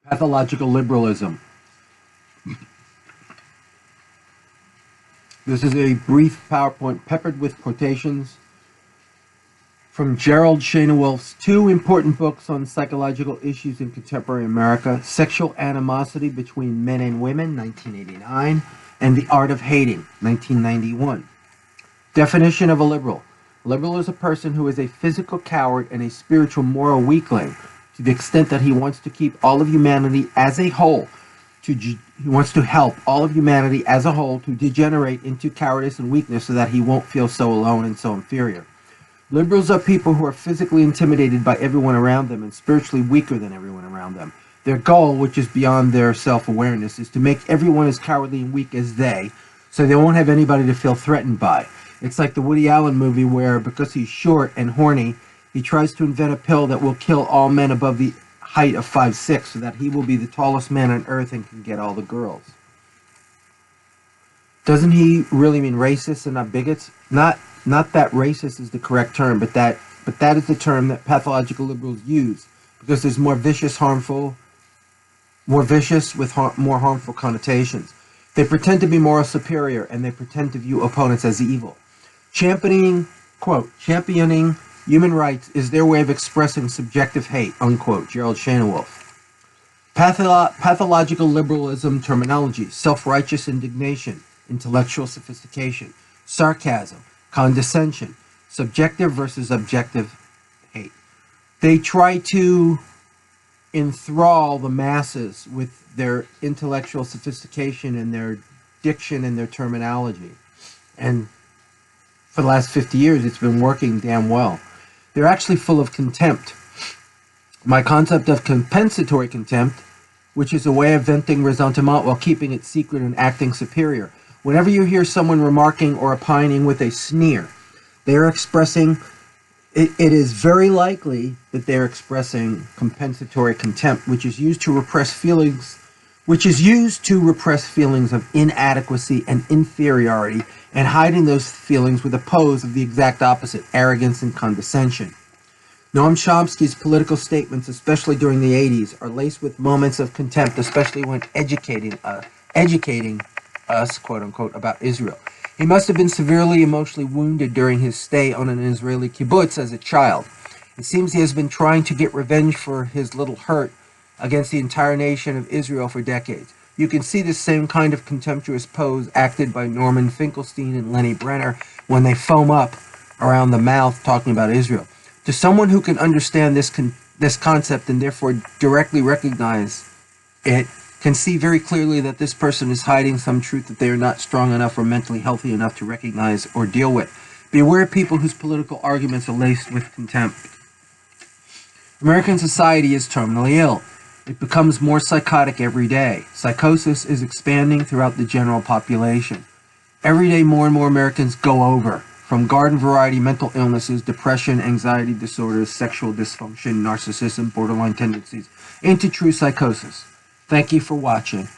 Pathological Liberalism. This is a brief PowerPoint peppered with quotations from Gerald Shanawolf's two important books on psychological issues in contemporary America, Sexual Animosity Between Men and Women, 1989, and The Art of Hating, 1991. Definition of a liberal. A liberal is a person who is a physical coward and a spiritual moral weakling, to the extent that he wants to keep all of humanity as a whole, he wants to help all of humanity as a whole to degenerate into cowardice and weakness so that he won't feel so alone and so inferior. Liberals are people who are physically intimidated by everyone around them and spiritually weaker than everyone around them. Their goal, which is beyond their self-awareness, is to make everyone as cowardly and weak as they, so they won't have anybody to feel threatened by. It's like the Woody Allen movie where, because he's short and horny, he tries to invent a pill that will kill all men above the height of 5'6", so that he will be the tallest man on earth and can get all the girls. Doesn't he really mean racists and not bigots? Not that racist is the correct term, but that is the term that pathological liberals use, because there's more vicious with more harmful connotations. They pretend to be moral superior, and they pretend to view opponents as evil. Championing human rights is their way of expressing subjective hate, unquote, Gerald Shanawolf. Pathological liberalism terminology: self-righteous indignation, intellectual sophistication, sarcasm, condescension, subjective versus objective hate. They try to enthrall the masses with their intellectual sophistication and their diction and their terminology. And for the last 50 years, it's been working damn well. They're actually full of contempt. My concept of compensatory contempt, which is a way of venting resentment while keeping it secret and acting superior. Whenever you hear someone remarking or opining with a sneer, they are expressing, it is very likely that they're expressing compensatory contempt, which is used to repress feelings of inadequacy and inferiority, and hiding those feelings with a pose of the exact opposite, arrogance and condescension. Noam Chomsky's political statements, especially during the 80s, are laced with moments of contempt, especially when educating us, quote-unquote, about Israel. He must have been severely emotionally wounded during his stay on an Israeli kibbutz as a child. It seems he has been trying to get revenge for his little hurt against the entire nation of Israel for decades. You can see the same kind of contemptuous pose acted by Norman Finkelstein and Lenny Brenner when they foam up around the mouth talking about Israel. To someone who can understand this concept and therefore directly recognize it, can see very clearly that this person is hiding some truth that they are not strong enough or mentally healthy enough to recognize or deal with. Beware of people whose political arguments are laced with contempt. American society is terminally ill. It becomes more psychotic every day. Psychosis is expanding throughout the general population. Every day more and more Americans go over, from garden variety mental illnesses, depression, anxiety disorders, sexual dysfunction, narcissism, borderline tendencies, into true psychosis. Thank you for watching.